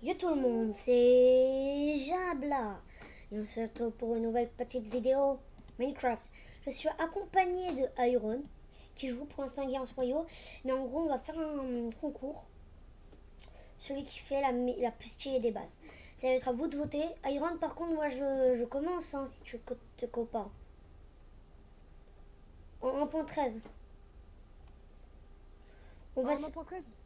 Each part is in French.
Yo tout le monde, c'est Jabla et on se retrouve pour une nouvelle petite vidéo Minecraft. Je suis accompagné de Iron qui joue pour l'instant Guerre Royaux, mais en gros on va faire un concours. Celui qui fait la plus stylée des bases. Ça va être à vous de voter. Iron par contre moi je commence hein, si tu te copains. En 1.13. On va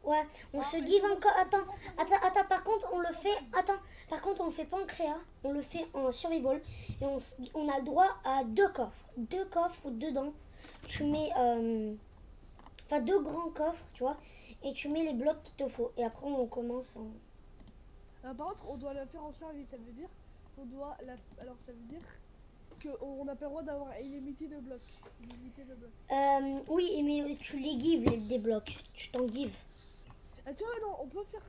ouais, on se give encore. Attends, par contre, on le fait. Attends, par contre, on le fait pas en créa, on le fait en survival. Et on a le droit à deux coffres. Deux coffres où dedans, tu mets. Enfin, deux grands coffres, tu vois. Et tu mets les blocs qu'il te faut. Et après, on commence en. Par contre, on doit la faire en service, ça veut dire qu'on doit la... Alors, ça veut dire qu'on n'a pas le droit d'avoir illimité de blocs. Illimité de blocs. Oui, mais tu les gives, des blocs. Tu t'en gives. Ah, tu vois, non, on peut faire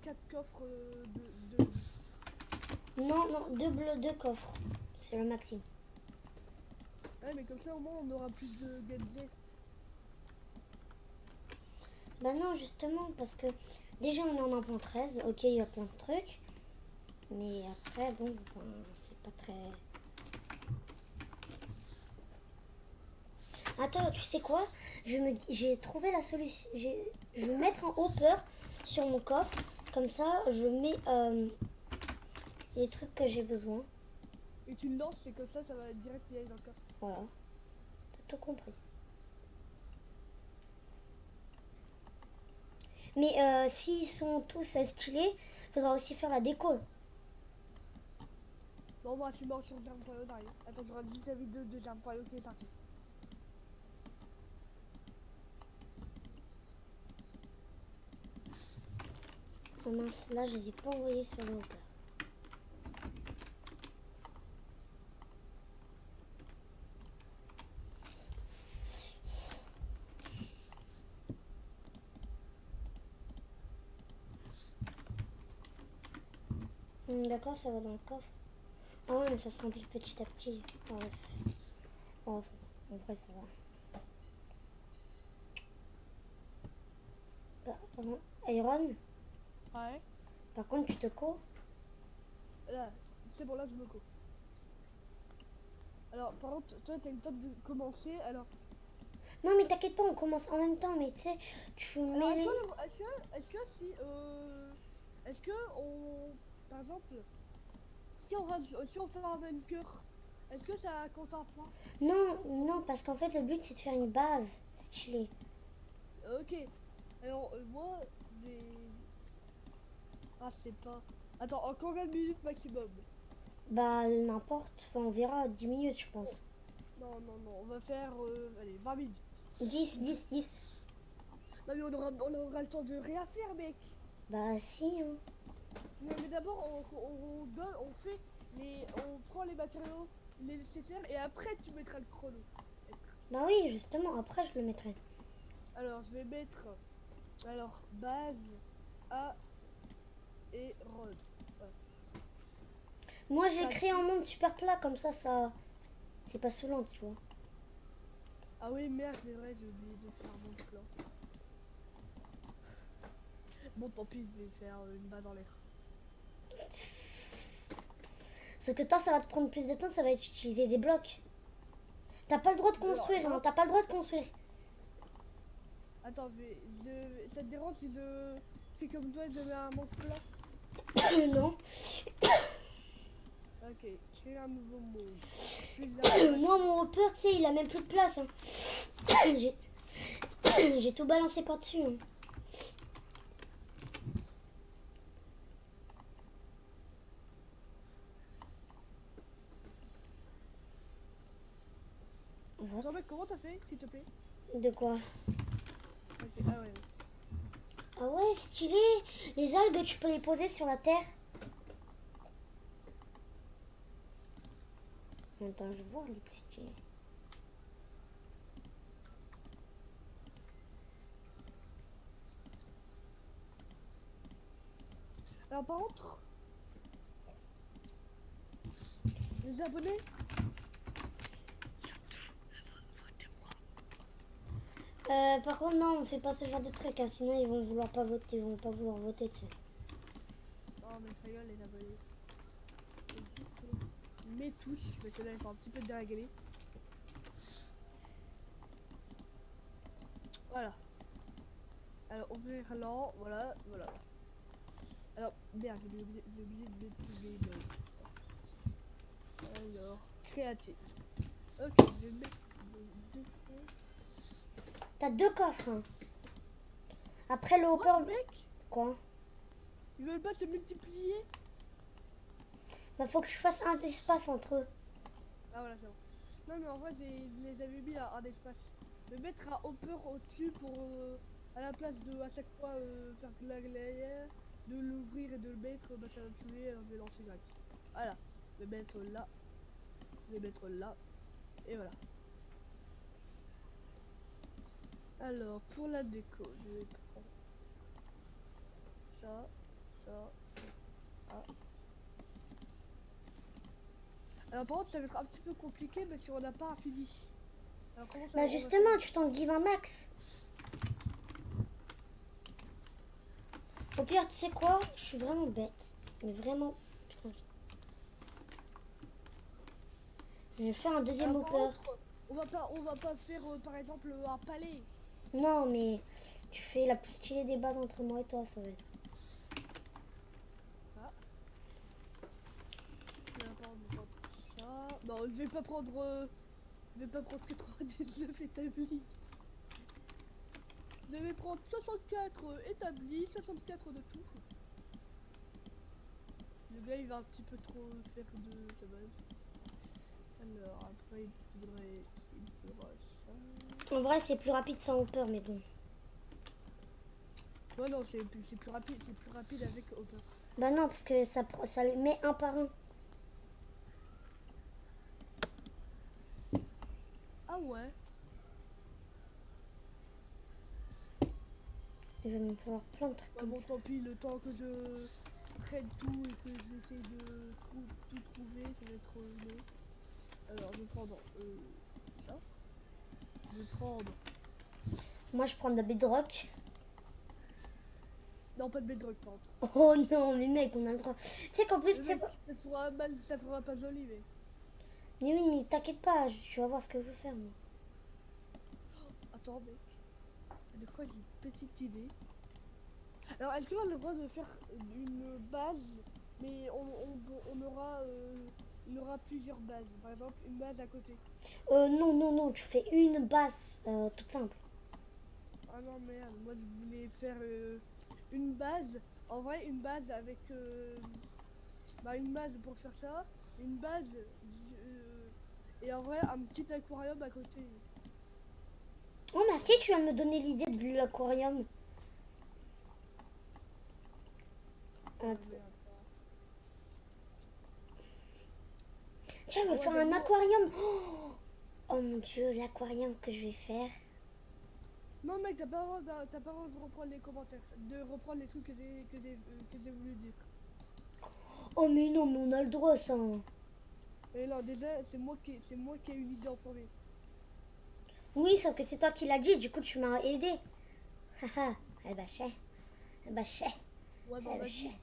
4 coffres de... Non, deux coffres. C'est le maximum. Ouais, mais comme ça, au moins, on aura plus de gadgets. Bah non, justement, parce que déjà on est en 1.13, ok, il y a plein de trucs, mais après, bon, enfin, c'est pas très... Attends, tu sais quoi? J'ai trouvé la solution, je vais mettre un hopper sur mon coffre, comme ça, je mets les trucs que j'ai besoin. Et tu le lances, c'est comme ça va direct y aller dans le coffre. Voilà, t'as tout compris. Mais s'ils sont tous stylés, il faudra aussi faire la déco. Bon, moi, je suis mort sur Germpaio derrière. Attends, tu auras juste la vidéo de Germpaio qui est sortie. Oh mince, là je les ai pas envoyés sur le hopper. D'accord, ça va dans le coffre. Ah ouais, mais ça se remplit petit à petit. Ah ouais. Oh, en vrai, ça va. Pardon. Iron, Ouais. par contre, tu te cours. Là, c'est bon, là, je me cours. Alors, par contre, toi, t'as le temps de commencer, alors... Non, mais t'inquiète pas, on commence en même temps, mais tu sais, tu Alors, mets... est-ce que si, est-ce que on, par exemple, si on fait un vainqueur, est-ce que ça compte un point? Non, non, parce qu'en fait, le but, c'est de faire une base stylée. Ok. Alors, moi, j'ai... Ah, c'est pas... Attends, en combien de minutes maximum? Bah, n'importe, enfin, on verra, 10 minutes, je Oh, pense. non, non, non, on va faire, allez, 20 minutes. 10. Non, mais on aura le temps de rien faire, mec. Bah, si, hein. Mais d'abord, on fait, on prend les matériaux nécessaires et après, tu mettras le chrono. Bah oui, justement, après, je le mettrai. Alors, je vais mettre, alors, base, A et Rod. Ouais. Moi, j'ai Ça- créé un monde super plat, comme ça... C'est pas saoulant, tu vois. Ah oui, merde, c'est vrai, j'ai oublié de faire mon plan. Bon, tant pis, je vais faire une base en l'air. Ce que toi, ça va te prendre plus de temps, ça va être utiliser des blocs. T'as pas le droit de Alors, construire, non. hein. T'as pas le droit de construire. Attends, ça te dérange si je fais comme toi et je mets un monde plat? Non. Ok, créer un nouveau monde. Moi, mon hopper, tu sais, il a même plus de place. Hein. J'ai j'ai tout balancé par-dessus. Hein. Attends, mec, comment t'as fait, s'il te plaît? De quoi? Ok, ah ouais. Ah ouais, stylé. Les algues, tu peux les poser sur la terre. Attends, je vais voir les plus stylés. Alors, par contre, les abonnés, Par contre, non, on fait pas ce genre de truc, hein, sinon ils vont vouloir pas voter, ils vont pas vouloir voter, tu sais. Israël les abonnés. Mes touches, parce que là elles sont un petit peu déréglées. Voilà. Alors ouvrir l'an, voilà, voilà. Alors, merde, j'ai oublié de mettre les modes. Alors, créatif. Ok, je vais mettre deux T'as 2 coffres. Hein. Après le hopper. mec, Quoi? ils veulent pas se multiplier. Bah faut que je fasse un espace entre eux. Ah voilà, c'est bon. Non mais en vrai, je les avais mis à un espace. De mettre un hopper au-dessus pour, à la place de à chaque fois faire de la glacière, de l'ouvrir et de le mettre, bah ça va me tuer, alors je vais lancer direct. Voilà, je vais mettre là, je vais mettre là, et voilà. Alors, pour la déco, je vais prendre ça, ça, ça. Alors par contre, ça va être un petit peu compliqué parce qu'on n'a pas fini. Alors comment ça Bah on va justement, faire tu t'en give un max. Au pire, tu sais quoi? Je suis vraiment bête. Mais vraiment. Putain. Je vais faire un deuxième Alors, par hopper. contre, on va pas faire par exemple un palais. Non, mais tu fais la plus stylée des bases entre moi et toi, ça va être. Ah. Là, par contre, ça. Non, je vais pas prendre 99 établis. Je vais prendre 64 établis, 64 de tout. Le gars il va un petit peu trop faire de sa base. Alors après il faudra ça. En vrai, c'est plus rapide sans hopper, mais bon. Ouais non c'est plus rapide avec Hopper. Bah non, parce que ça le met un par un. Ah ouais. Il va me falloir plein de trucs Ouais, comme bon ça. tant pis, le temps que je prenne tout et que j'essaie de tout trouver, ça va être long. Alors je vais prendre ça. Je vais prendre. Moi, je prends de la bedrock. Non pas de bedrock par contre. Oh non, mais mec, on a le droit. Tu sais qu'en plus, Le tu sais mec, pas. ça fera pas joli mais. Mais oui, mais t'inquiète pas, tu vas voir ce que je veux faire, moi. Attends mec. De quoi j'ai une petite idée. Alors est-ce qu'on a le droit de faire une base mais on aura il y aura plusieurs bases. Par exemple une base à côté. Non, non, non, tu fais une base toute simple. Ah non merde, moi je voulais faire une base. En vrai une base avec bah, une base pour faire ça. Une base et en vrai un petit aquarium à côté. Oh, merci, tu viens de me donner l'idée de l'aquarium. Ah, Attends. merde. Tiens, je Ah vais ouais, faire un j'avoue. aquarium. Oh mon dieu, l'aquarium que je vais faire. Non mec t'as pas le droit de reprendre les commentaires, de reprendre les trucs que j'ai voulu dire. Oh mais non, mais on a le droit, ça. Et là déjà c'est moi qui ai eu l'idée en premier. Oui, sauf que c'est toi qui l'as dit, du coup tu m'as aidé. Haha, eh bah chais. Eh bah chais. Ouais bah Eh bah vas-y. chais.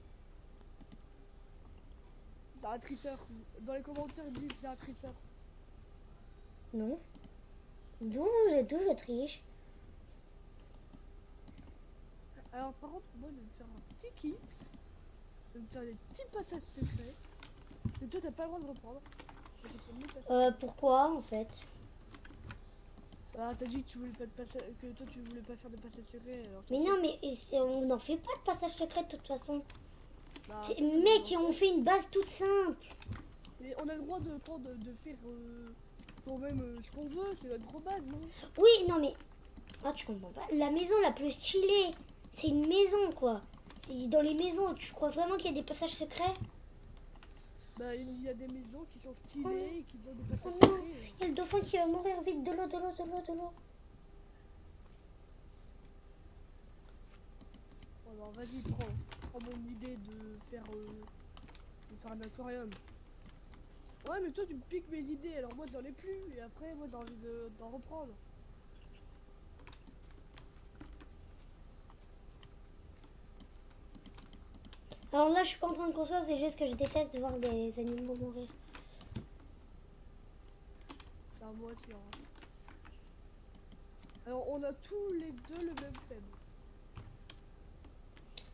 C'est un triceur. Dans les commentaires ils disent c'est un triceur. Non. D'où je triche. Alors par contre moi je vais me faire un petit kiff. Je vais me faire des petits passages secrets. Et toi t'as pas le droit de reprendre. Parce que c'est mes passages. Pourquoi en fait? Ah t'as dit que tu voulais pas de passage, que toi tu voulais pas faire de passage secret alors. Mais non, mais on n'en fait pas de passage secret de toute façon. Bah, Mec, on fait une base toute simple. mais on a le droit de prendre, de faire quand même ce qu'on veut, c'est notre gros base, non? Oui, non mais... Ah, tu comprends pas. La maison la plus stylée, c'est une maison quoi. Dans les maisons, tu crois vraiment qu'il y a des passages secrets? Bah il y a des maisons qui sont stylées et qui ont des passages Oh non, secrets. il y a le dauphin qui va mourir vite. De l'eau, de l'eau, de l'eau, de l'eau. Bon, alors vas-y, prends mon idée de faire un aquarium. Ouais, mais toi tu me piques mes idées, alors moi j'en ai plus, et après moi j'ai envie d'en reprendre. Alors là, je suis pas en train de construire, c'est juste que je déteste voir des animaux mourir. Non, moi aussi. Hein. Alors, on a tous les deux le même faible.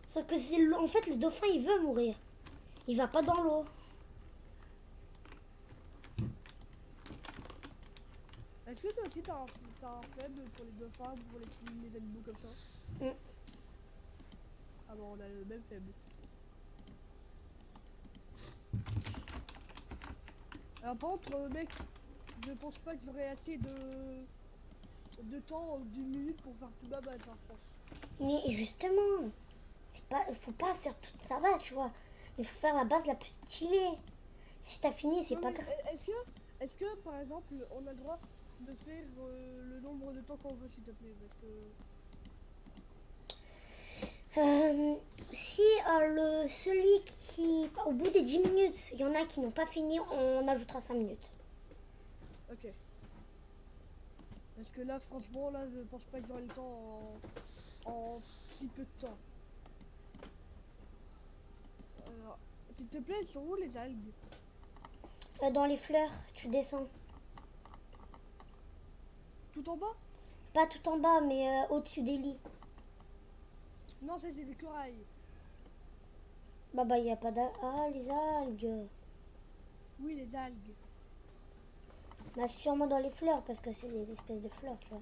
Sauf que c'est en fait, le dauphin, il veut mourir. Il va pas dans l'eau. Est-ce que toi aussi t'as un faible pour les dauphins, pour les animaux comme ça? Mm. Ah bon, on a le même faible. Alors par contre, mec, je pense pas que j'aurai assez de temps, d'une minute pour faire tout ma base, hein, je pense. Mais justement, faut pas faire toute sa base, tu vois. Il faut faire la base la plus stylée. Si t'as fini, c'est Non, pas mais grave. est-ce que, par exemple, on a le droit de faire le nombre de temps qu'on veut, s'il te plaît? Parce que... Si celui qui, au bout des 10 minutes, il y en a qui n'ont pas fini, on ajoutera 5 minutes. Ok. Parce que là, franchement, là, je pense pas qu'ils auraient le temps en si peu de temps. Alors, s'il te plaît, elles sont où les algues? Dans les fleurs, tu descends. Tout en bas? Pas tout en bas, mais au-dessus des lits. Non, ça c'est des corails. Bah, il n'y a pas d'algues. Ah, les algues. Oui, les algues. Bah, sûrement dans les fleurs, parce que c'est des espèces de fleurs, tu vois.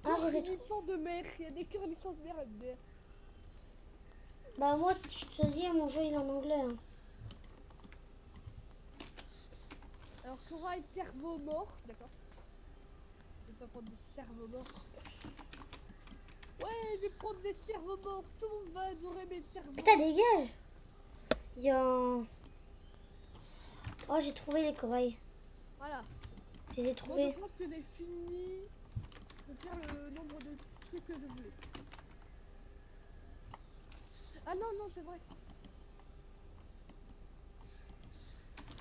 Ah, je les ai trouvées. Cornissons de mer, il y a des cornissons de mer là-dedans. Bah, moi, je te dis, mon jeu, il est en anglais. Hein. Alors, corail, cerveau mort, d'accord. Je vais pas prendre des cerveaux morts. Ouais, je vais prendre des cerveaux morts, tout le monde va adorer mes cerveaux. Putain, dégage! Il y a un... Oh, j'ai trouvé les corails. Voilà. Je les ai Moi, trouvés. je pense que j'ai fini de faire le nombre de trucs que je voulais. Ah non, non, c'est vrai.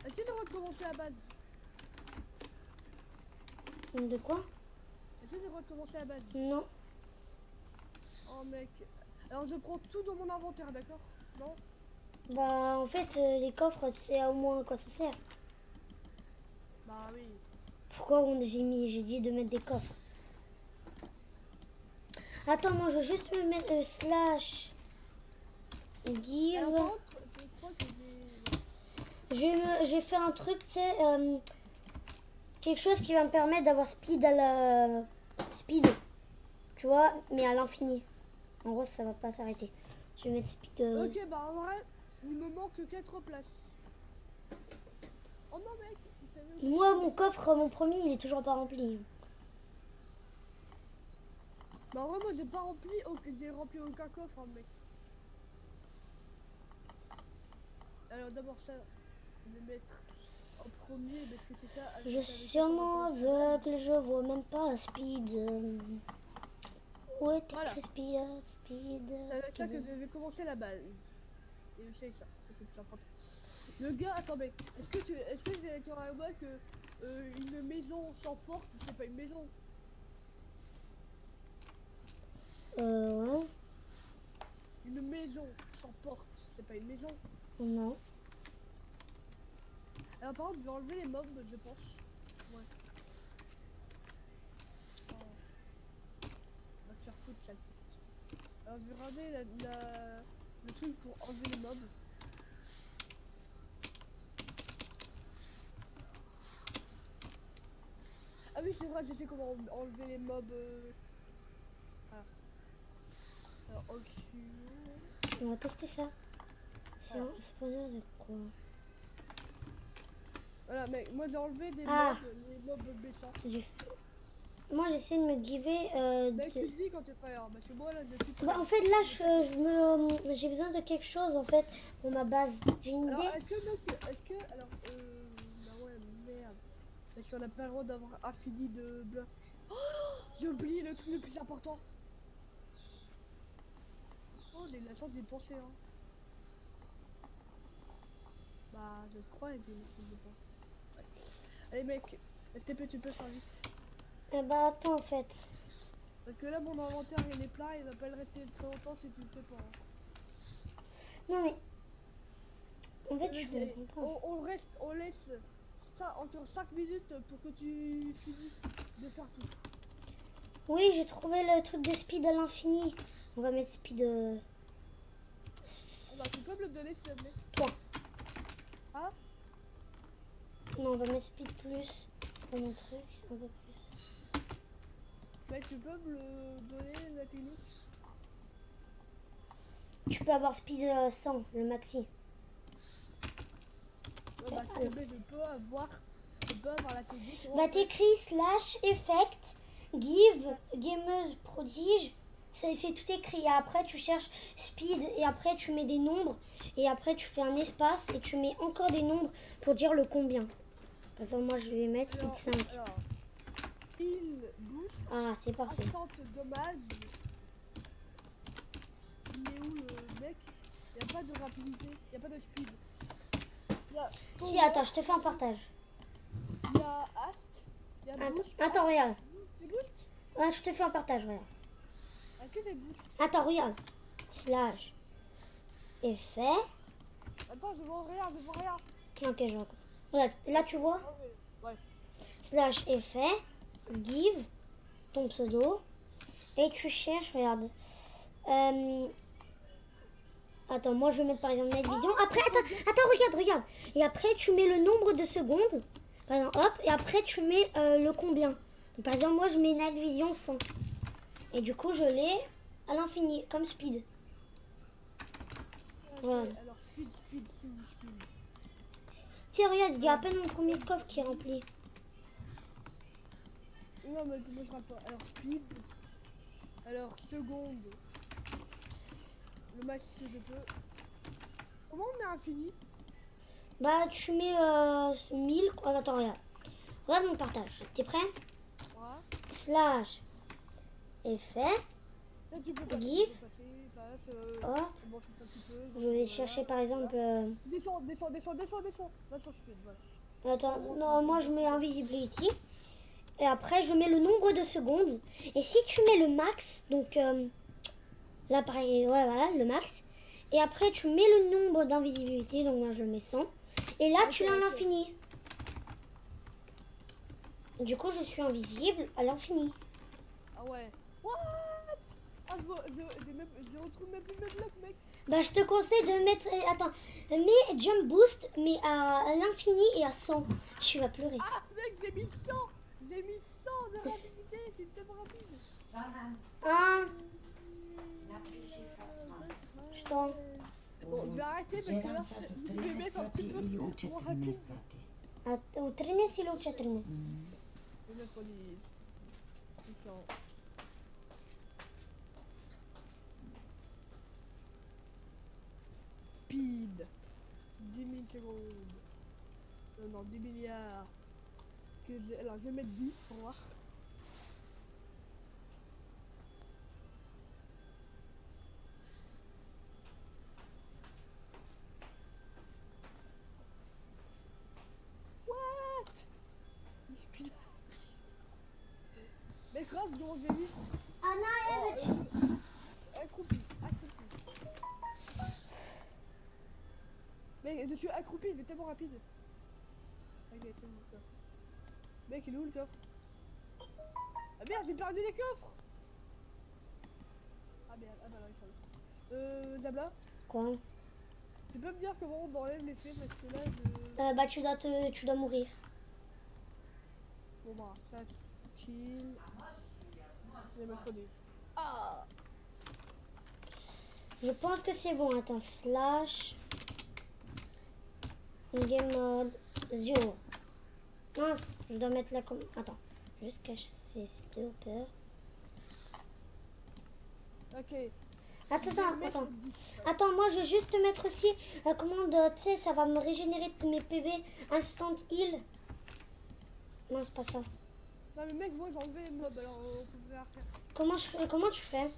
Est-ce que j'ai le droit de commencer à base? De quoi? Est-ce que j'ai le droit de commencer à base? Non. Oh mec. Alors je prends tout dans mon inventaire, d'accord? Non? Bah, en fait, les coffres, tu sais au moins à quoi ça sert. Bah oui. Pourquoi j'ai dit de mettre des coffres? Attends, moi, je veux juste me mettre slash give. Alors par contre, je crois que Je vais faire un truc, tu sais, quelque chose qui va me permettre d'avoir speed à la... Speed, tu vois, mais à l'infini. En gros, ça va pas s'arrêter. Je vais mettre speed... Ok, bah en vrai, il me manque 4 places. Oh non mec, il savait où. Moi, mon coffre, mon premier, il est toujours pas rempli. Bah en vrai, moi j'ai pas rempli, j'ai rempli aucun coffre, hein, mec. Alors d'abord ça, je vais mettre en premier parce que c'est ça. Je suis sûrement aveugle, je vois même pas speed. Ouais, t'es Voilà. speed, speed. C'est avec ça que speed. je vais commencer la base. Et je sais ça, c'est plus important. Le gars, attends, mais est-ce que tu es d'accord avec moi que une maison sans porte, c'est pas une maison? Ouais. Une maison sans porte, c'est pas une maison. Non. Alors par contre, je vais enlever les mobs, je pense. Ouais. Oh. On va te faire foutre, sale pute. Alors je vais ramener le truc pour enlever les mobs. Ah oui, c'est vrai, je sais comment enlever les mobs. Voilà. Alors, ok. On va tester ça. C'est un spawner de quoi? Voilà, mec, moi j'ai enlevé des Ah. mobs, les mobs baissants. Moi, j'essaie de me giver. Mec, tu le dis quand t'es prêt, hein, parce que moi là je suis prêt. Bah, en fait, là, j'ai besoin de quelque chose en fait pour ma base. J'ai une Alors, idée. est-ce que, mec, alors, bah ouais, merde. Parce qu'on n'a pas le droit d'avoir infini de blocs. Oh, j'ai oublié le truc le plus important. Oh, j'ai eu la chance d'y penser, hein. Bah, je crois que j'ai une chance de penser. Ouais. Allez, mec, STP, tu peux faire vite. Bah, attends, en fait. Parce que là, mon inventaire, il est plein, il va pas le rester très longtemps si tu le fais pas. Hein. Non mais... En fait, je Vas-y, comprends pas. on laisse ça encore 5 minutes pour que tu finisses de faire tout. Oui, j'ai trouvé le truc de speed à l'infini. On va mettre speed... Ah bah, tu peux me le donner s'il te plaît. Toi. Ah, Non, on va mettre speed plus pour mon truc. Un peu plus. bah, tu peux me le donner la technique. Tu peux avoir speed 100, le maxi. Ouais, bah, s'il te plaît, je peux avoir la technique. Bah t'écris slash effect give gameuse prodige. C'est tout écrit. Et après tu cherches speed et après tu mets des nombres et après tu fais un espace et tu mets encore des nombres pour dire le combien. Par exemple moi je vais mettre speed 5. Alors, il boost, Ah c'est parfait. instant dommage. Il est où le mec? Il n'y a pas de rapidité, il n'y a pas de speed. Y a Si attends je te fais un partage. Il y a Act, il y a Boost. Attends regarde. C'est Boost? Ouais, je te fais un partage regarde. Est-ce que c'est Boost? Attends regarde. Slash effet. Attends, je vois rien, je vois rien. Ok je vois. Regarde là tu vois. Ah ouais. Ouais. Slash effet give ton pseudo et tu cherches regarde attends moi je vais mettre par exemple Night Vision après attends regarde et après tu mets le nombre de secondes par exemple hop et après tu mets le combien. Donc, par exemple moi je mets Night Vision 100 et du coup je l'ai à l'infini comme speed. Voilà. Alors, speed, c'est où speed? Tiens regarde il y a à peine mon premier coffre qui est rempli. Non, mais moi je rappelle pas. Alors, speed. Alors, seconde. Le max que je peux. Comment on met infini? Bah tu mets 1000 quoi. Attends regarde mon partage, t'es prêt? Ouais. Slash effet Ça, tu peux passer. give Tu peux passer, passe. hop Bon, je fais ça un petit peu. je vais chercher par exemple Descends. Va sur speed, voilà. attends non moi je mets invisibility et après je mets le nombre de secondes et si tu mets le max donc là pareil ouais voilà le max et après tu mets le nombre d'invisibilité donc moi je le mets 100 et là tu l'as à l'infini. Du coup je suis invisible à l'infini. Ah ouais. What? Ah, je retrouve même plus mes blocs, mec. Bah je te conseille de mettre attends mets jump boost mais à l'infini et à 100. Tu vas pleurer. Ah, mec, j'ai mis 100. J'ai mis 100 de rapidité. C'est tellement rapide. Hein je t'en Bon, je vais arrêter parce que là, je vais mettre un petit peu trop rapide. u 13 ili u 14? Je vais mettre les 100. Speed. 10 000 secondes. Non, 10 milliards. Alors, je vais mettre 10 pour voir. What? Speed. Mais grave, donc j'ai vite. Accroupi. Mais je suis accroupi, je vais tellement rapide. Ok, c'est bon, le coffre. Mec, il est où le coffre? Ah merde, j'ai perdu les coffres. Ah merde, ah bah non, ils sont là. Zabla, Quoi? tu peux me dire comment on enlève les faits parce que là, je... Bah tu dois mourir. Bon bah, ça, chill. Je vais me produire. Ah. Je pense que c'est bon. Attends, slash game mode 0. Mince, je dois mettre la comme. Attends, je vais juste cacher ces deux haut-parleurs. Ok. Attends, moi je vais juste mettre aussi la commande, tu sais, ça va me régénérer mes PV instant heal. Non, c'est pas ça. Non mais mec, moi j'ai enlevé les mobs, alors on peut faire. Comment tu fais?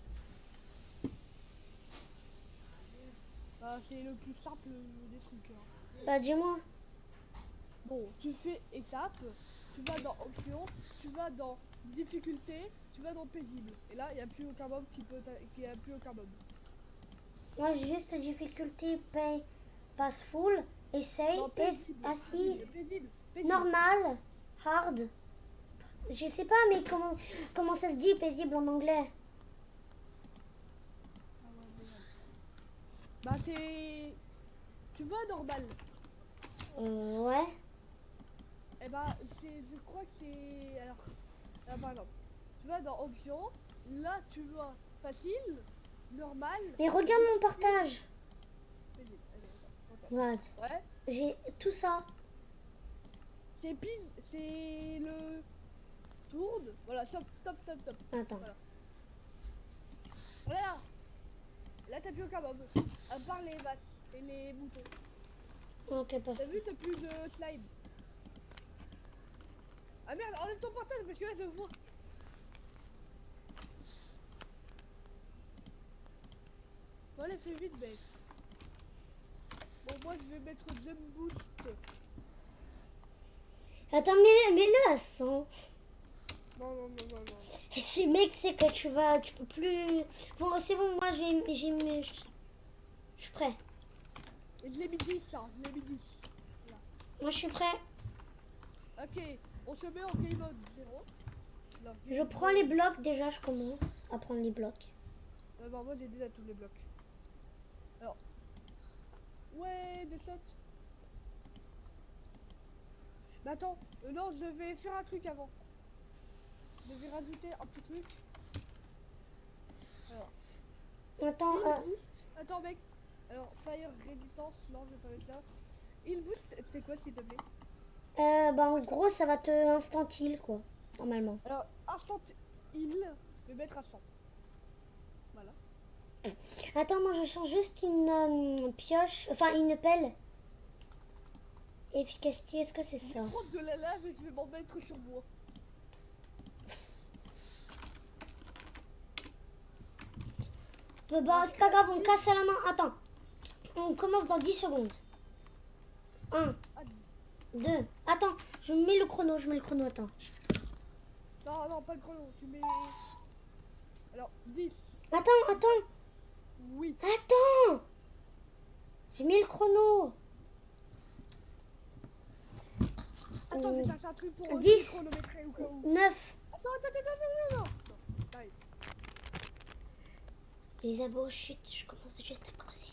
C'est le plus simple des trucs. Hein. Bah dis-moi. Bon, tu fais ESAP, tu vas dans options, tu vas dans difficulté, tu vas dans paisible. Et là, il n'y a plus aucun mob qui a plus aucun mob. Moi, j'ai juste difficulté pay, pass full, essaye, Non, paisible. assis, Paisible. normal, hard. Je sais pas, mais comment ça se dit paisible en anglais? Ah ouais, merde. Bah c'est... Tu vois normal. Ouais. Eh bah je crois que c'est... Alors, là, par exemple, tu vas dans options, là tu vois facile, normal. Mais regarde mon partage. Paisible. Allez, attends. Regarde, Ouais. j'ai tout ça. C'est le... Tourne. Voilà, stop. Attends. Voilà. Là t'as plus aucun mob. À part les masses et les boutons. Ok, pas. T'as vu, t'as plus de slime. Ah merde, enlève ton portable parce que là je vois. Bon allez, fais vite mec. Bon moi je vais mettre jump boost. Attends, mets-le à 100. Non. Mec, c'est que tu peux plus. Bon, c'est bon, moi je suis prêt. Et je l'ai mis 10 ça, je l'ai mis 10. Là. Moi je suis prêt. Ok, on se met en game mode 0. Là. Je prends les blocs déjà, je commence à prendre les blocs. Bah, moi j'ai déjà tous les blocs. Alors. Ouais, des shots. Mais attends, non, je devais faire un truc avant. Je devais rajouter un petit truc. Alors. Attends, Heal boost. Attends mec. Alors, fire résistance, non, je vais pas mettre ça. Heal boost, c'est quoi s'il te plaît? bah en gros, ça va te instant heal quoi, normalement. Alors, instant heal, je vais mettre à 100. Voilà. Attends, moi je change juste une pioche, enfin une pelle. Efficacité, est-ce que c'est ça? Je vais prendre de la lave et je vais m'en mettre sur moi. Bah c'est pas grave, on casse à la main. Attends, on commence dans 10 secondes. 1, 2, attends, je mets le chrono, attends. Non, pas le chrono, tu mets... Alors, 10. Attends. Oui. Attends, j'ai mis le chrono. Attends, je vais chercher un truc pour 10, chronométrer au cas où. 9. Attends. Non. Allez. Les abos, chut, je commence juste à creuser.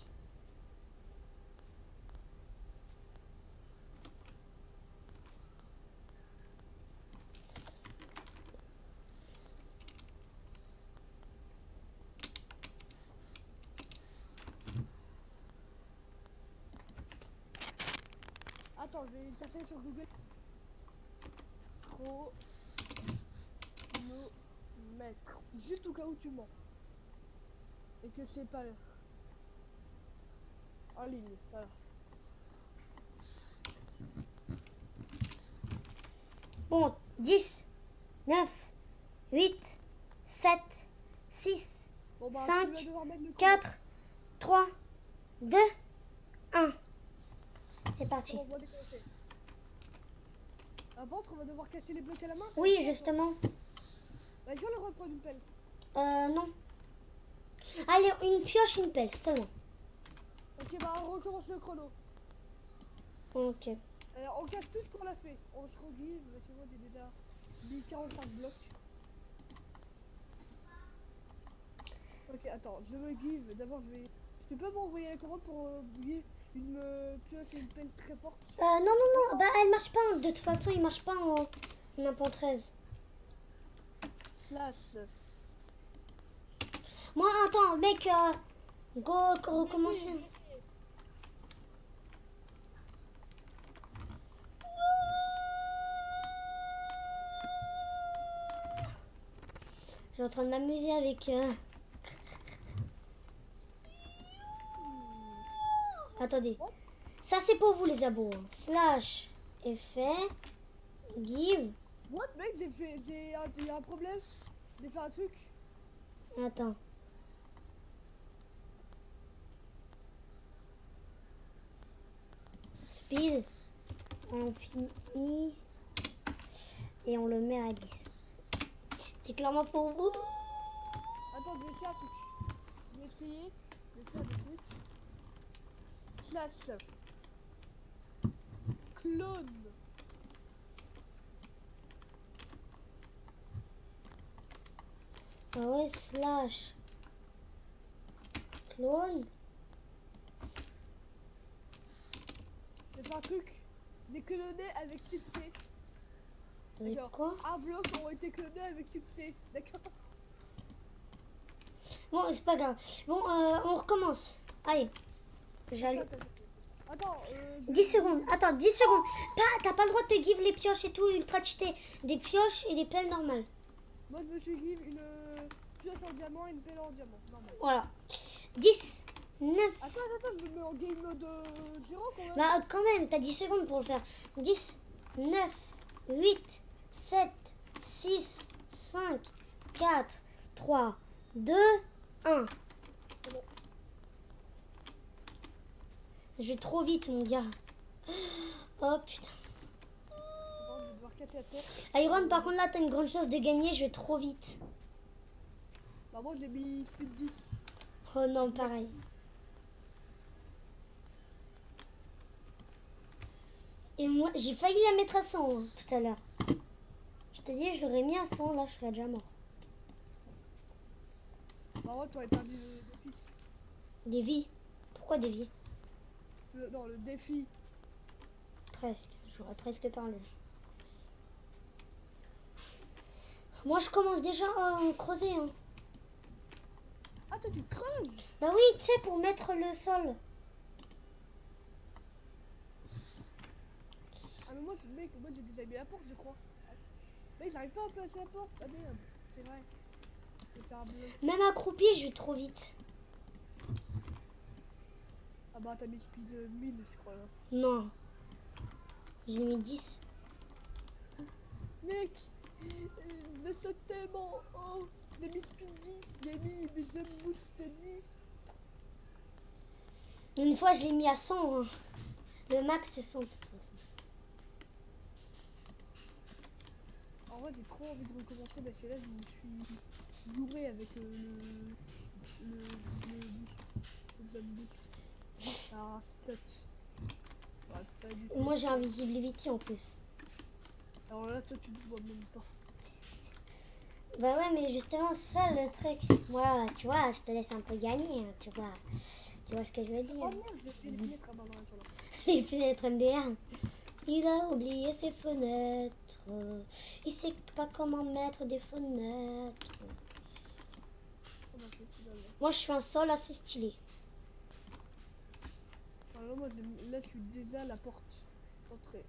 Attends, je vais chercher sur Google. Chronomètre. Juste au cas où tu mens. Et que c'est pas en ligne. Voilà. Bon, 10, 9, 8, 7, 6, Bon, bah, 5, tu vas devoir mettre le chrono. 4, 3, 2, 1. C'est parti. Bon, on va déclencher. Avant, on va devoir casser les blocs à la main. Oui, justement. Bah, je vais leur reprendre une pelle. Non. Allez, une pioche, une pelle, seulement. Ok, bah, on recommence le chrono. Ok. Alors, on casse tout ce qu'on a fait. On se reguise, mais c'est moi, j'ai déjà mis 45 blocs. Ok, attends, je me give. D'abord, je vais... Tu peux m'envoyer la commande pour give une pioche et une pelle très forte? Non. Bah, elle marche pas. De toute façon, il marche pas en 1.13. Slash. Moi, attends, mec, recommencer. Je suis en train de m'amuser avec... Attendez. Ça, c'est pour vous, les abos. Hein. Slash, effet, give. What, mec, il y a un problème. J'ai fait un truc. Attends. Speed. On finit. Et on le met à 10. C'est clairement pour vous. Attends, je vais essayer un truc. Je vais essayer de faire des trucs. Slash. Clone. Ah ouais, slash. Clone. Je vais faire un truc. J'ai cloné avec succès. Avec D'accord. quoi? Un bloc ont été clonés avec succès. D'accord. Bon, c'est pas grave. Bon, on recommence. Allez. J'allume. Attends, 10 secondes. Attends, 10 secondes. T'as pas le droit de te give les pioches et tout ultra cheaté. Des pioches et des pelles normales. moi je me suis give une pioche en diamant et une pelle en diamant. Normal. Voilà. 10, 9. Attends, je me mets en game mode 0 quand même. Bah, quand même, t'as 10 secondes pour le faire. 10, 9, 8, 7, 6, 5, 4, 3, 2, 1. C'est bon. Je vais trop vite, mon gars. Oh putain. Attends, je vais devoir casser la terre. Iron, par contre, là, t'as une grande chance de gagner. Je vais trop vite. Bah, moi j'ai mis speed 10. Oh non, pareil. Et moi, j'ai failli la mettre à 100 hein, tout à l'heure. Je t'ai dit, je l'aurais mis à 100, là, je serais déjà mort. Bah, ouais, tu aurais perdu le défi. Des vies. Pourquoi des vies? Non, le défi. Presque. J'aurais presque parlé. Moi, je commence déjà à creuser. Hein. Ah, toi tu creuses. Bah oui, tu sais, pour mettre le sol. Ah, mais moi, mec, moi j'ai déjà mis la porte, je crois. Mec, j'arrive pas à placer la porte. Ah, merde, c'est vrai. Je vais faire un bleu. Même accroupi, je vais trop vite. Ah, bah, t'as mis speed 1000, je crois là. Non. J'ai mis 10. Mec, je saute tellement. Oh, j'ai mis speed 10, j'ai mis mes jump boost 10. Une fois, je l'ai mis à 100. Hein. Le max, c'est 100 de toute façon. En vrai, j'ai trop envie de recommencer parce que là, je me suis bourré avec le jump boost. Ah, saute. Ouais, pas du tout. Moi, j'ai invisibility en plus. Alors là, toi, tu te vois même pas. Bah ouais, mais justement, c'est ça le truc. Moi, tu vois, je te laisse un peu gagner, hein, tu vois. Tu vois ce que je veux dire. Oh merde, j'ai fait les fenêtres à main dans la chambre. Les fenêtres MDR. Il a oublié ses fenêtres. Il sait pas comment mettre des fenêtres. On a fait finalement. Moi, je suis un sol assez stylé. Alors moi, là, je suis déjà à la porte d'entrée.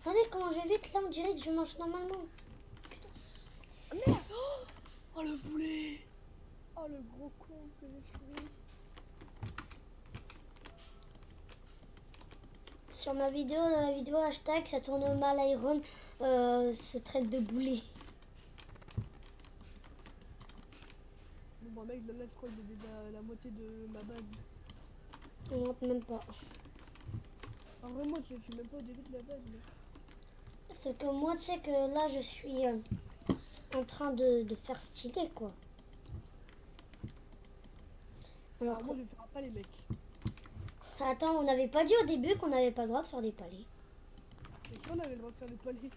Attendez, comment je vais vite là, on dirait que je mange normalement. Ah merde. Oh le boulet. Oh le gros con que j'ai fait. Sur ma vidéo, dans la vidéo hashtag, ça tourne mal Iron se traite de boulet. Bon bah mec, là je crois que j'ai déjà la moitié de ma base. Non, même pas. En vrai, moi, je suis même pas au début de la base. Mais... C'est que moi, tu sais que là, je suis en train de faire stylé, quoi. Alors, moi, je ferai pas les mecs. attends, on n'avait pas dit au début qu'on n'avait pas le droit de faire des palais. Mais si on avait le droit de faire les palais.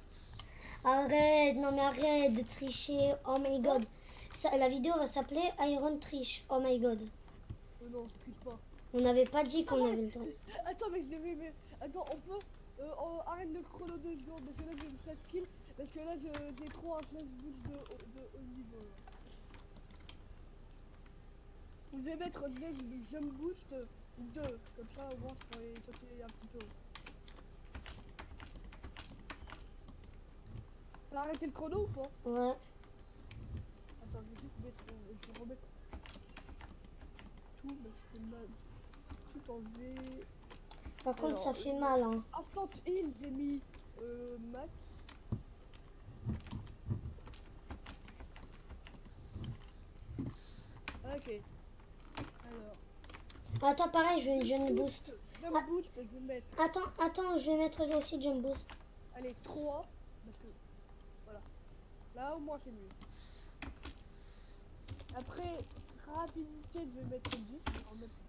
Arrête, non mais arrête de tricher. Oh my god. Ça, la vidéo va s'appeler Iron Triche. Oh my god. Oh non, je triche pas. On n'avait pas dit qu'on avait le droit. Attends, mec, je l'ai mais... Attends, on peut... arrête le chrono 2 secondes parce que là, j'ai une slash kill. Parce que là, j'ai trop un slash boost de haut niveau. Là. Je vais mettre slash jump boost 2. Comme ça, au moins, je pourrais sauter un petit peu. T'as arrêté le chrono ou pas? Ouais. Attends, je vais juste mettre... je vais remettre... Tout, mais je peux mal... Tout enlever... Par contre, Alors, ça fait mal, hein. Instant heal, j'ai mis max. Ok. Alors. Attends, pareil, je vais jump boost. Jump boost, je vais mettre. Attends, je vais mettre lui aussi jump boost. Allez, 3. Parce que. Voilà. Là, au moins, c'est mieux. Après, rapidité, je vais mettre 10.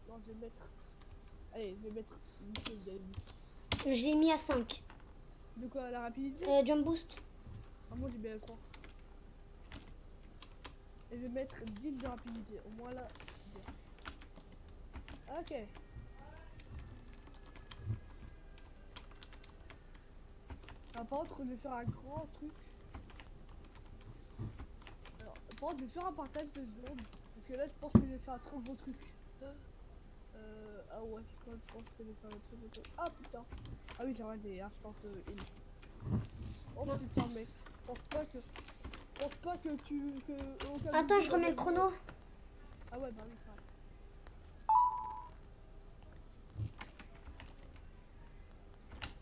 Non, je vais mettre. Allez, je vais mettre 10 et 10. Je l'ai mis à 5. De quoi, la rapidité? Jump boost. Ah, moi, j'ai bien 3. Et je vais mettre 10 de rapidité. Au moins, là, c'est bien. Ok. Par contre, je vais faire un grand truc. Alors, par contre, je vais faire un partage de secondes. Parce que là, je pense que je vais faire un trop gros truc. Ah ouais, c'est quoi? Je pense que je vais faire un trop gros truc. Ah putain. Ah oui, c'est vrai, j'ai instant heal. Oh putain, mec. Pense pas que tu. Attends, je remets le chrono. Ah ouais, bah oui, ça.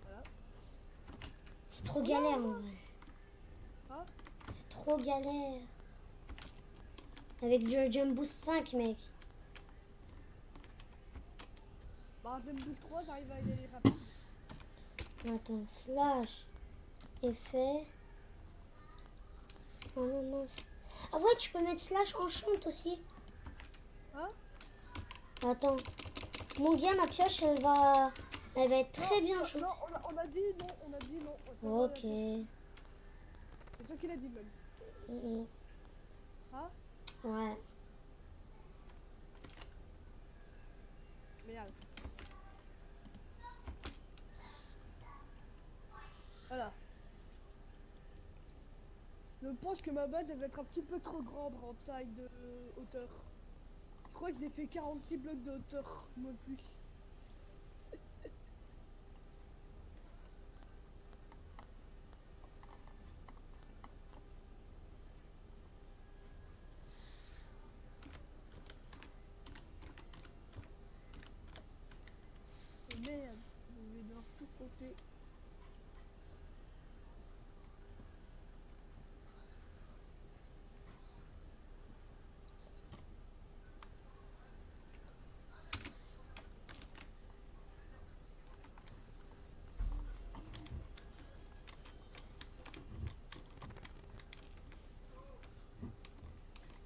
Voilà. C'est trop galère en vrai. Ah, C'est trop galère. Avec le jump boost 5, mec. bah, je me bouge 3, j'arrive à y aller rapide. Attends, slash. Effet. Oh non, mince. Ah ouais, tu peux mettre slash enchant aussi. Hein? Attends. Mon gars, ma pioche, elle va être très bien enchantée. Non, on a dit non, on a dit non. Ok. C'est toi qui l'as dit même. Mhm. Hein? Ouais. Merde. Voilà. Je pense que ma base elle va être un petit peu trop grande en taille de hauteur. Je crois que j'ai fait 46 blocs de hauteur, moi plus. Merde, je vais devoir tout compter.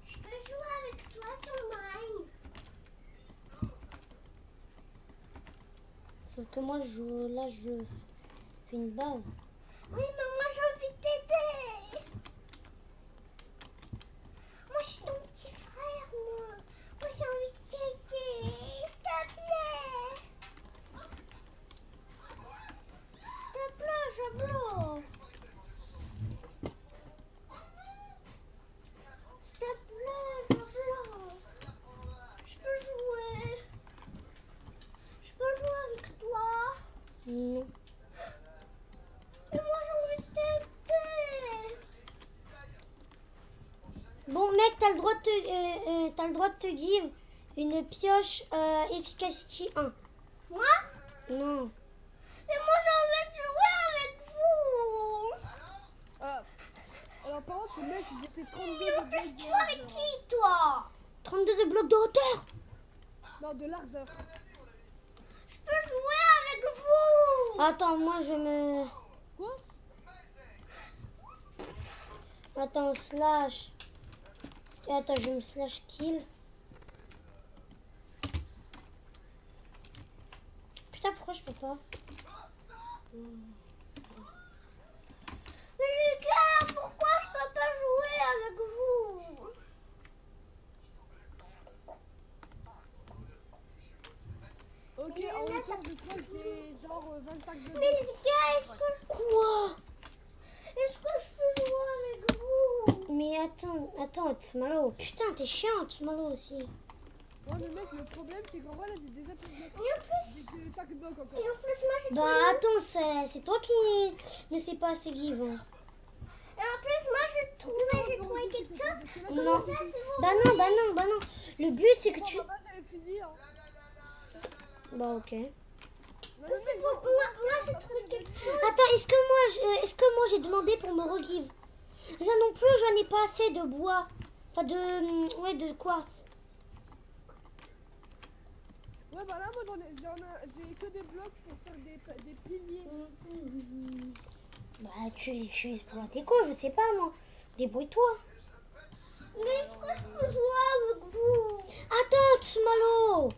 Je peux jouer avec toi sur Mine. Sauf que moi, là, je fais une base. Oui, mais moi j'ai envie de t'aider. Moi je suis ton petit frère, moi. Moi j'ai envie de t'aider. S'il te plaît. S'il te plaît, je bloque. S'il te plaît, je bloque. Je peux jouer. Je peux jouer avec toi. Non. Mais moi j'ai envie de t'aider. Bon, mec, t'as le droit de te give une pioche efficacity 1. Moi? Non. Mais moi j'ai envie de jouer avec vous. Ah. Alors par contre, le mec, j'ai fait 32 Et en de plus, blocs tu de joues avec largeur. qui, toi? 32 de blocs de hauteur. Non, de largeur. Je peux jouer avec vous. Attends, moi, je me... Quoi? Attends, slash. Attends, je vais me slash kill. Putain, pourquoi je peux pas? Mais les gars, pourquoi je peux pas jouer avec vous? Ok, en hauteur, je crois que j'ai genre 25 de Mais les gars, Quoi? est-ce que je peux jouer avec vous? Mais attends, Tmalo. Putain, t'es chiant, Tmalo aussi. Ouais, mais mec, le problème, c'est qu'en vrai, là, j'ai déjà plus de blocs. Et en plus, J'ai 5 blocs encore. et en plus moi j'ai Bah trouvé... attends, c'est toi qui ne sais pas assez vivre. Et en plus moi j'ai trouvé quelque chose. Non. Comme ça, c'est bon. Bah non. Le but c'est que tu... Ma base, elle est finie, hein. Bah ok. Non, mais C'est mec, bon. Moi j'ai trouvé quelque chose. Attends, est-ce que moi j'ai demandé pour me regive? Là non plus, j'en ai pas assez de bois. Enfin de... Ouais, de quartz. Ouais, bah là, moi, j'ai que des blocs pour faire des piliers. Bah, tu l'utilises pour la déco, je sais pas moi. Débrouille-toi. Mais est-ce que je peux jouer avec vous? Attends, Tsumalo.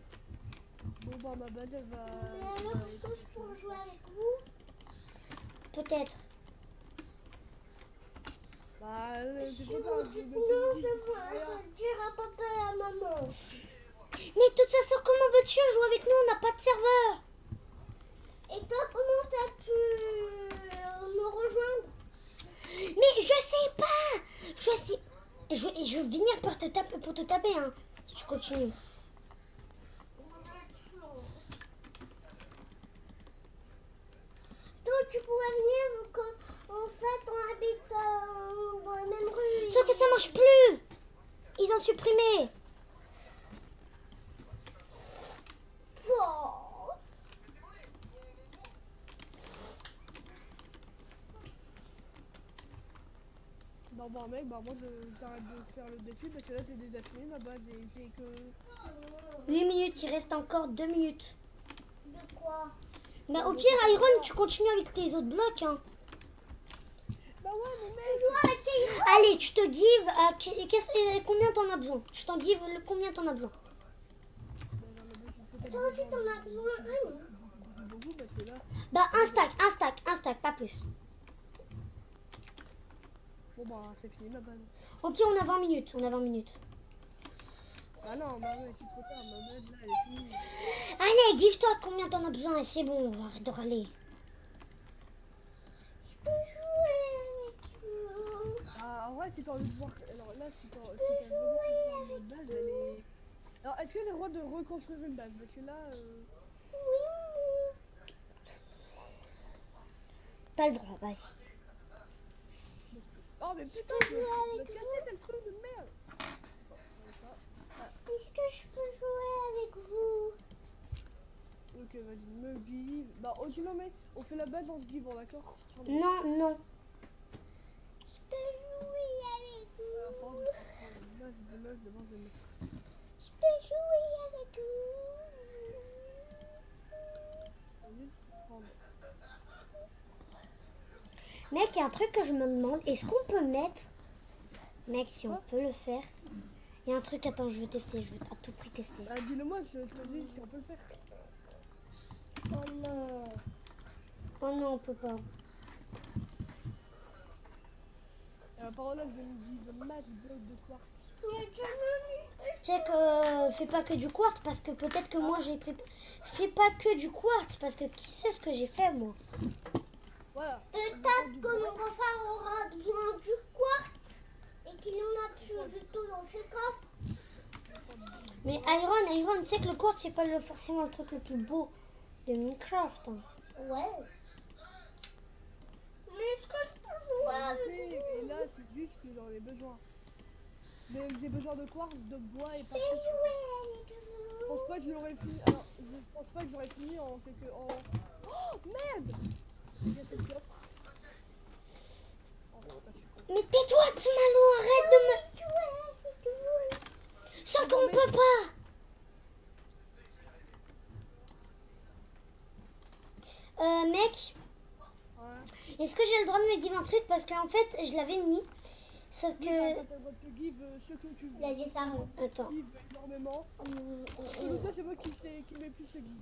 Bon, bah, ma base, elle va. Mais alors, est-ce que je peux jouer avec vous? Peut-être. Bah, c'est Sinon, pas grave. dites-nous, je dirai à papa et à maman. Mais de toute façon, comment veux-tu jouer avec nous? On n'a pas de serveur. Et toi, comment t'as pu me rejoindre? Mais je sais pas. Je vais venir pour te taper, hein. Si tu continues. Donc, tu pourrais venir vu qu'en fait, on habite dans la même rue. Sauf que ça marche plus. Ils ont supprimé. Oh. Bah, bah, mec, bah, moi, j'arrête de faire le défi parce que là, c'est déjà fini, ma base, et c'est que. 8 minutes, il reste encore 2 minutes. De quoi? Bah, au pire, Iron, tu continues avec tes autres blocs, hein. Bah, ouais, mais mec. Jouer avec Iron. Allez, tu te give combien t'en as besoin. Je t'en give combien t'en as besoin. Toi aussi, t'en as besoin. Ah, non. Beaucoup parce que là. Bah, un stack, pas plus. Bon, bah, c'est fini, ma base. Au pire, on a 20 minutes. Ah non, bah, ouais, c'est trop tard, ma base, là, elle est finie. Allez, give-toi combien t'en as besoin et c'est bon, arrête de râler. Je peux jouer avec vous. Ah, en vrai, si t'as envie de voir. Alors là, si t'as vraiment une base, elle est. Alors, est-ce que j'ai le droit de reconstruire une base? Parce que là. Oui. T'as le droit, vas-y. Oh, mais putain, peux je jouer vais avec casser cette truc de merde! Est-ce que je peux jouer avec vous? Ok, vas-y, me give. Bah, oh, sinon, mec, on fait la base en se givant, d'accord? Non. Je peux jouer avec vous. Je peux jouer avec vous. Mec, il y a un truc que je me demande. Est-ce qu'on peut mettre... Mec, si on Quoi peut le faire. Il y a un truc, attends, je veux tester. Je veux à tout prix tester. Bah, dis-le moi, je te dis si on peut le faire. Oh non. Oh non, on peut pas. Par là, je me dis the mass block de quartz. Mais je me- Tu sais que fais pas que du quartz parce que peut-être que moi j'ai pris. Fais pas que du quartz parce que qui sait ce que j'ai fait moi. Voilà. Peut-être que mon grand-frère aura besoin du quartz et qu'il en a plus du tout dans ses coffres. Mais Iron, tu sais que le quartz c'est pas forcément le truc le plus beau de Minecraft. Hein. Ouais. Mais est-ce que je peux jouer avec Et là, c'est juste que j'en ai besoin. Mais j'ai besoin de quartz, de bois et pas vous? de. Jouer avec Je vous. pense pas que je l'aurais fini. Alors, je pense pas que j'aurais fini en quelques. Oh merde! J'ai cassé le coffre. Oh putain, je suis con. Mais tais-toi, Tsumalo, arrête de me. Jouer avec vous. Sauf qu'on peut pas. Mec, Ouais. est-ce que j'ai le droit de me dire un truc parce qu'en fait je l'avais mis. Sauf Oui, que. t'as le droit de te give ce que tu veux. Il a disparu. Attends. Give énormément. Et toi, c'est moi qui mets plus ce give.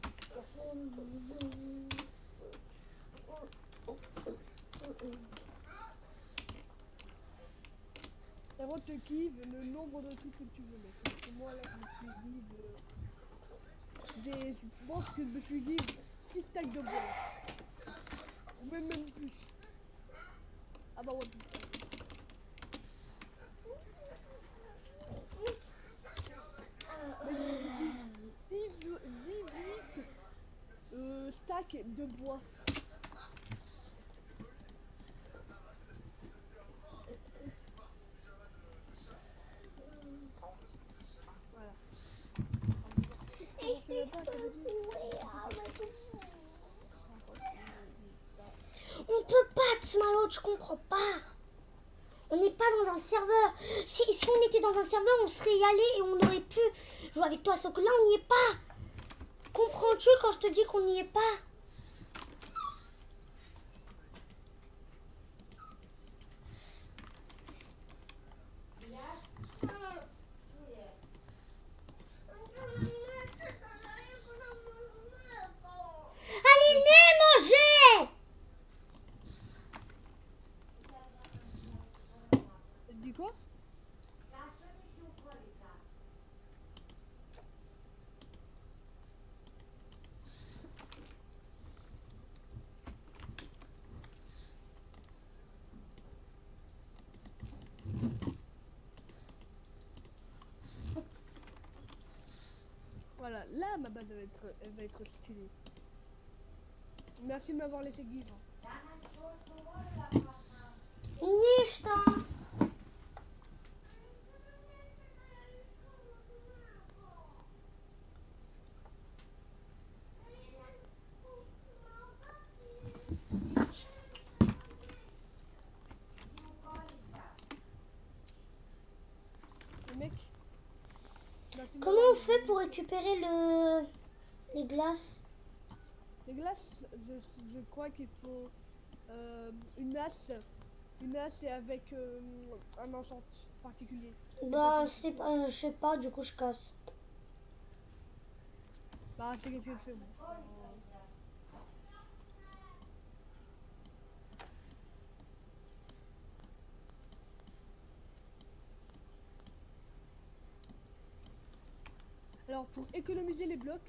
T'as le droit de te give le nombre de trucs que tu veux, mec. Parce que moi, là, je me suis give. Je pense que je me suis give 6 stacks de bois. Ou même plus. Ah bah ouais, putain. Mec, 18 stacks de bois. Voilà. Et C'est même pas, ça veut dire- jouer avec vous. On peut pas, Tsumalo, tu comprends pas. On n'est pas dans un serveur. Si on était dans un serveur, on serait y allé et on aurait pu jouer avec toi. Sauf que là, on n'y est pas. Comprends-tu quand je te dis qu'on n'y est pas? Aline, mangez! Elle dit quoi? Voilà, là ma base elle va être stylée. Merci de m'avoir laissé vivre. Ništa. Le mec. Merci de Comment m'avoir on fait laissé pour vivre. récupérer les glaces? Les glaces, je crois qu'il faut une masse. Une masse et avec un enchant particulier. Bah, C'est pas je sais pas, du coup je casse. Bah, c'est qu'est-ce que je fais moi. Alors, pour économiser les blocs,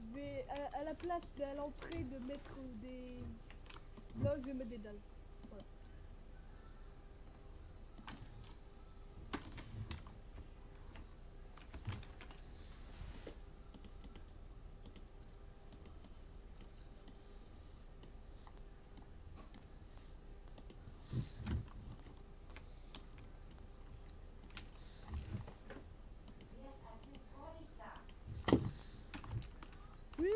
je vais à la place à l'entrée de mettre des blocs, je vais mettre des dalles. Voilà. Oui.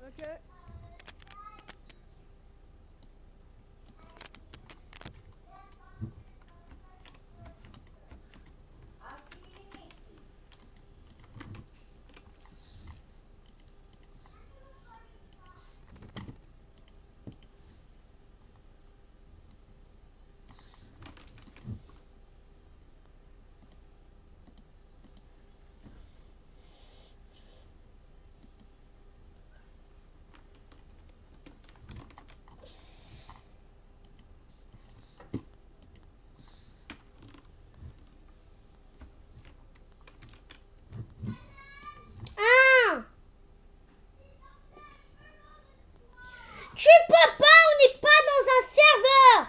Ok. Ah! Tu peux pas, on n'est pas dans un serveur!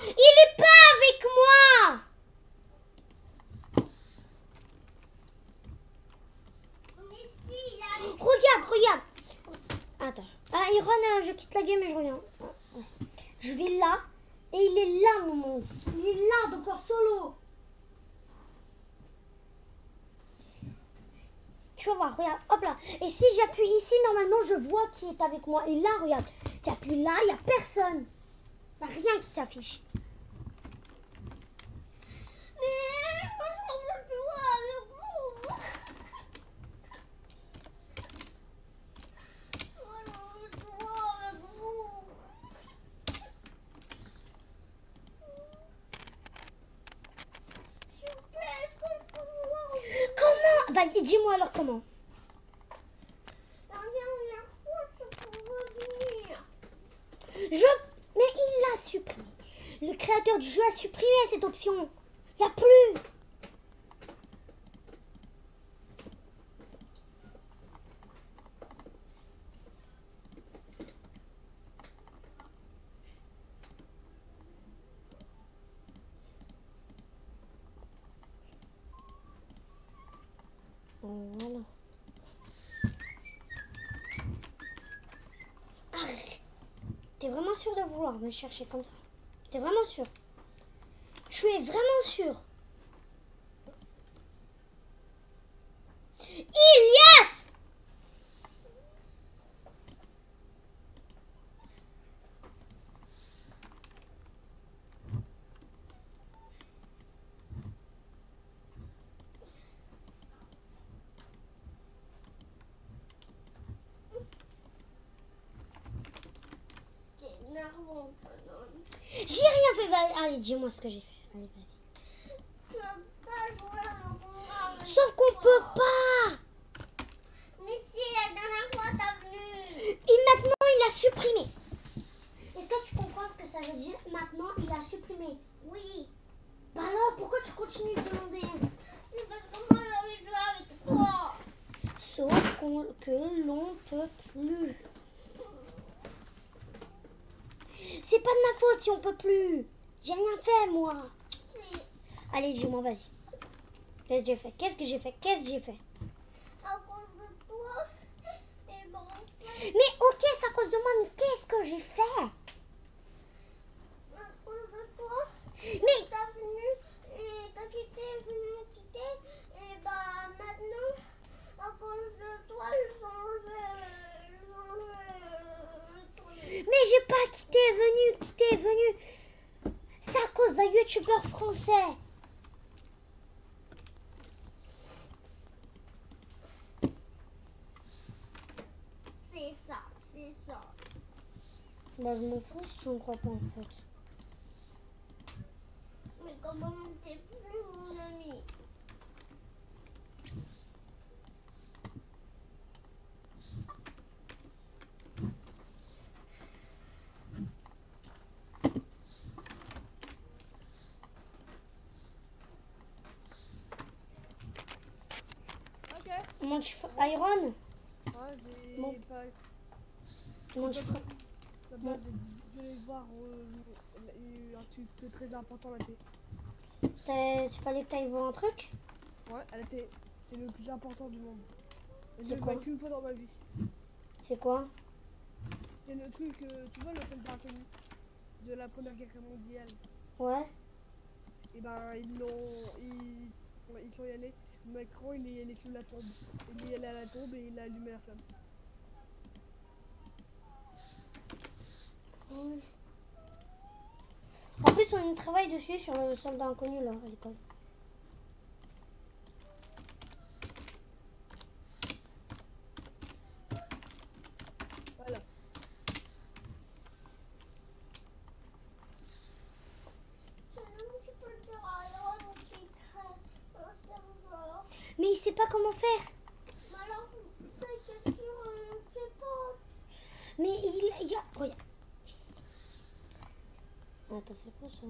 Il est pas avec moi! Regarde! Attends. Ah, Iron, je quitte la game et je reviens. Je vais là, et il est là, mon monde. Il est là, donc en solo. Tu vas voir, regarde, hop là. Et si j'appuie ici, normalement, je vois qui est avec moi. Et là, regarde, j'appuie là, il n'y a personne. Il n'y a rien qui s'affiche. Mais moi, je veux jouer avec vous. Moi, je veux jouer avec vous. S'il vous plaît, est-ce qu'on peut jouer avec vous? Comment? Bah, dis-moi alors comment. La dernière fois, tu pouvais venir. Mais il l'a supprimé. Le créateur du jeu a supprimé cette option. Il n'y a plus. Voilà. Arrête. T'es vraiment sûr de vouloir me chercher comme ça? T'es vraiment sûr? Tu es vraiment sûr? Ilias! allez, dis-moi ce que j'ai fait. Allez, vas-y. Tu vas pas jouer à mon combat. Sauf qu'on peut pas. Mais si, la dernière fois, t'as venu. Et maintenant, il a supprimé. Est-ce que tu comprends ce que ça veut dire? Maintenant, il a supprimé. Oui. Bah alors, pourquoi tu continues de demander? C'est parce que moi, j'ai envie de jouer avec toi. Sauf que l'on peut plus. C'est pas de ma faute si on peut plus. J'ai rien fait, moi. Si. Allez, dis-moi, vas-y. Qu'est-ce que j'ai fait? Qu'est-ce que j'ai fait? Qu'est-ce que j'ai fait? À cause de toi. Et bon. Mais ok, c'est à cause de moi, mais qu'est-ce que j'ai fait? À cause de toi. Mais T'as venu. Et t'as quitté, venu me quitter. Et bah, maintenant, à cause de toi, ils ont enlevé le truc. j'ai pas quitté, venu. C'est à cause d'un youtubeur français. C'est ça, c'est ça. Bah, je m'en fous si tu ne crois pas en fait. Mais comment t'es plus mon ami? Ok. Comment tu fais? Iron? Ouais, j'ai Bon. pas Comment tu fais? la base. Je vais voir il y a eu un truc très important là. Il fallait que tu ailles voir un truc? Ouais, c'est le plus important du monde. Et je C'est le quoi? vois qu'une fois dans ma vie. C'est quoi? C'est le truc, tu vois, le soldat inconnu de la Première Guerre mondiale. Ouais. Et ben, ils sont y allés. Macron, il est allé sous la tombe. Il est allé à la tombe et il a allumé la flamme. En plus, on travaille dessus sur le soldat inconnu là à l'école. Voilà. Tu peux le dire à Iron qui crée un serveur. Mais il sait pas comment faire. Mais alors, t'inquiète, tu ne sais pas. Mais il y a. Regarde. Attends, c'est quoi ça?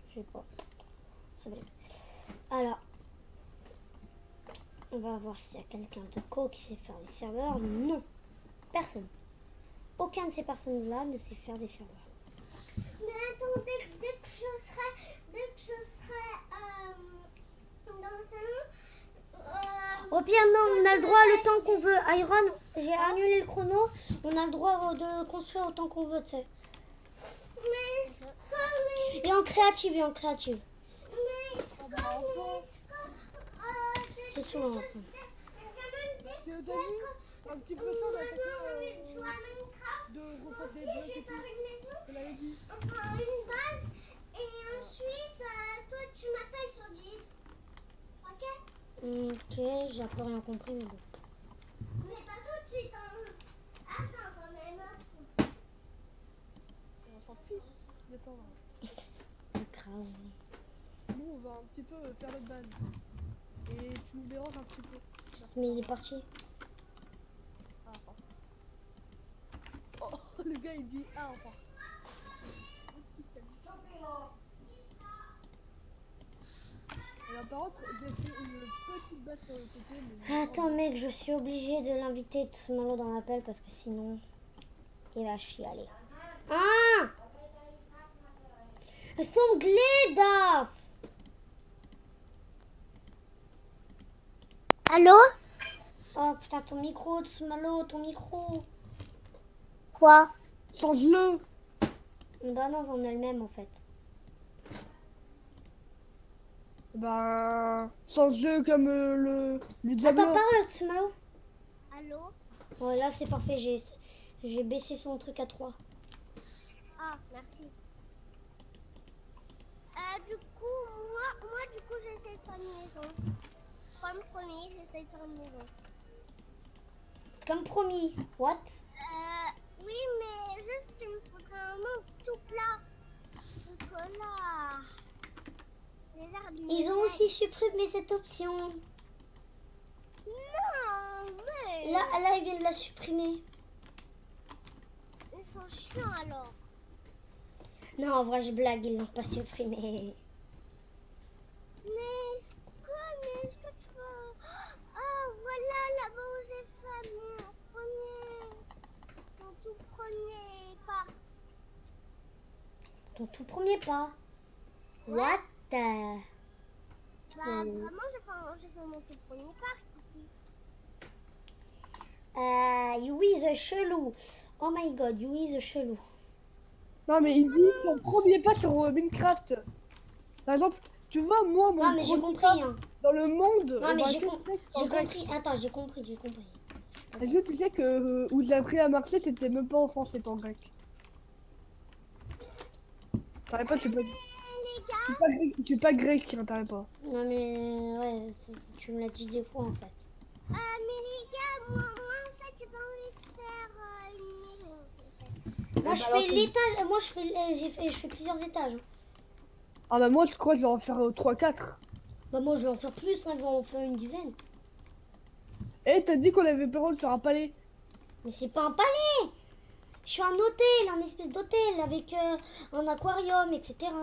Je sais pas. Ça va aller. Alors. On va voir s'il y a quelqu'un de co qui sait faire des serveurs. Non. Personne. Aucun de ces personnes-là ne sait faire des serveurs. Mais attends, dès que je serai dans le salon, Au pire, non, on a le droit le temps qu'on veut. Iron, j'ai annulé le chrono. On a le droit de construire autant qu'on veut, tu sais. mais Et en créative, C'est souvent un peu. C'est au début, un petit peu ça, on a fait de reposer des blocs et tout. On avait dit. Enfin, une base. Et ensuite, toi, tu m'appelles sur 10. Ok? Ok, j'ai un peu rien compris, mais bon. Mais pas tout de suite. Hein. Attends quand même. On s'en fiche de temps. C'est grave. Nous, on va un petit peu faire notre base. Et tu nous déranges un petit peu. Mais il est parti. Ah, enfin. Oh, le gars il dit ah, enfin. Alors, par contre, j'ai fait une petite base sur le côté. Mais Attends, mec, je suis obligée de l'inviter tout Malo dans l'appel parce que sinon, il va chialer. Ah! Son Gledaf! Allô? Oh putain, ton micro, Malo, ton micro. Quoi? change-le! Bah non, on a le même en fait. Bah, change-le comme le Diablo. Attends, parle, Malo. Allô? Ouais, là c'est parfait, j'ai baissé son truc à 3. Ah, merci. Du coup, moi, du coup, j'essaie de faire une maison. Comme promis, j'essaie de faire une maison. Comme promis. What? Oui, mais juste, il me faudra chocolat. Chocolat. Les arbres, Ils ont aussi supprimé cette option. Non, mais... Là, ils viennent de la supprimer. Ils sont chiants alors. Non, en vrai, je blague, ils l'ont pas supprimé. Mais est-ce que tu veux... Oh, voilà là-bas où j'ai fait mon tout premier pas. Ton tout premier pas. Ouais. What the... Bah, vraiment, j'ai fait mon tout premier pas ici. You is a chelou. Oh my god, you is a chelou. Non, mais il dit son premier pas sur Minecraft. Par exemple, tu vois, moi, mon Non, mais j'ai premier compris. pas Hein. dans le monde. Non, mais bah, j'ai est-ce que tu sais que c'est en grec compris. Attends, j'ai compris. Est-ce que tu sais que où j'ai appris à marcher, c'était même pas en français, c'était en grec. T'arrêtes pas, je suis pas, Les gars, je suis pas grec, hein, t'arrêtes pas. Non, mais ouais, tu me l'as dit des fois en fait. mais les gars, moi en fait, j'ai pas envie de faire une maison. En fait. Moi, je bah, fais alors, l'étage. Moi, je fais plusieurs étages. Hein. Ah bah moi, je crois que je vais en faire 3-4. Bah, moi, je vais en faire plus. Hein, je vais en faire une dizaine. Eh, t'as dit qu'on avait pas le droit de faire un palais. Mais c'est pas un palais. Je suis un hôtel, un espèce d'hôtel avec un aquarium, etc.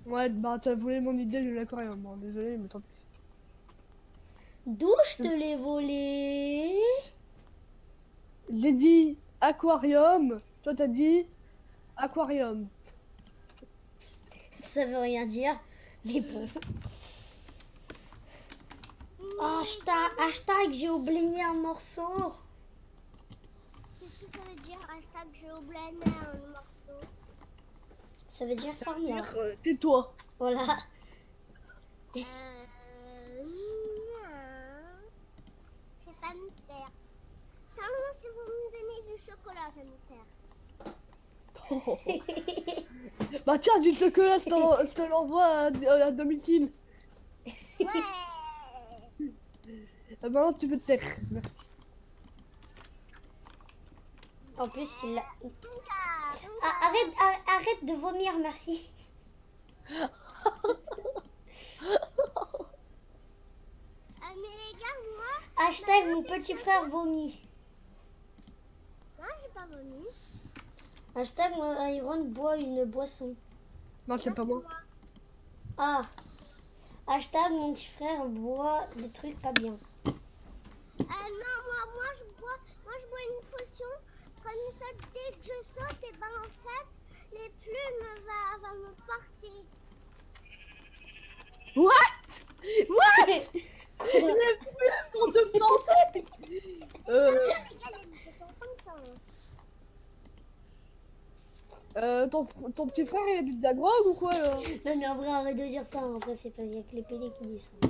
Ouais, bah t'as volé mon idée de l'aquarium. Bon, désolé, mais tant pis. D'où je te l'ai volé? J'ai dit aquarium, toi t'as dit aquarium. Ça veut rien dire, mais bon. Hashtag, j'ai oublié un morceau. Qu'est-ce que ça veut dire hashtag j'ai oublié un morceau? Ça veut dire farmer. Tais-toi. Voilà. Non. Je vais pas me taire. Seulement si vous me donnez du chocolat, je vais me taire. Bah tiens, du chocolat, je te l'envoie à domicile. Ouais. Maintenant tu peux te taire. Merci. En plus, il a... Bunga, bunga. Arrête de vomir, merci. Mais les gars, moi, Hashtag mon petit frère vomit. j'ai pas vomi. Hashtag Iron boit une boisson. Non, c'est pas moi. Ah. Hashtag mon petit frère boit des trucs pas bien. Non, moi je bois une potion. Comme ça, dès que je saute, et ben en fait, les plumes va me porter. What? What? Les plumes vont te planter. Les gars, les sont comme ça. Ton petit frère il a bu de la drogue ou quoi là? Non mais en vrai arrête de dire ça, en vrai c'est pas bien que les PD qui disent ça.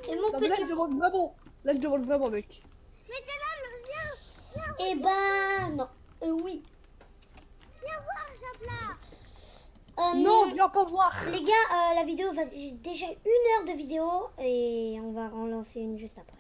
Et mon Non, mais là petit... je demande vraiment. Là je demande vraiment mec. Mais t'es là, viens, Eh ben non. Oui. viens voir, Jabla. Non, viens pas voir. Les gars, la vidéo va... J'ai déjà 1 heure de vidéo et on va en lancer une juste après.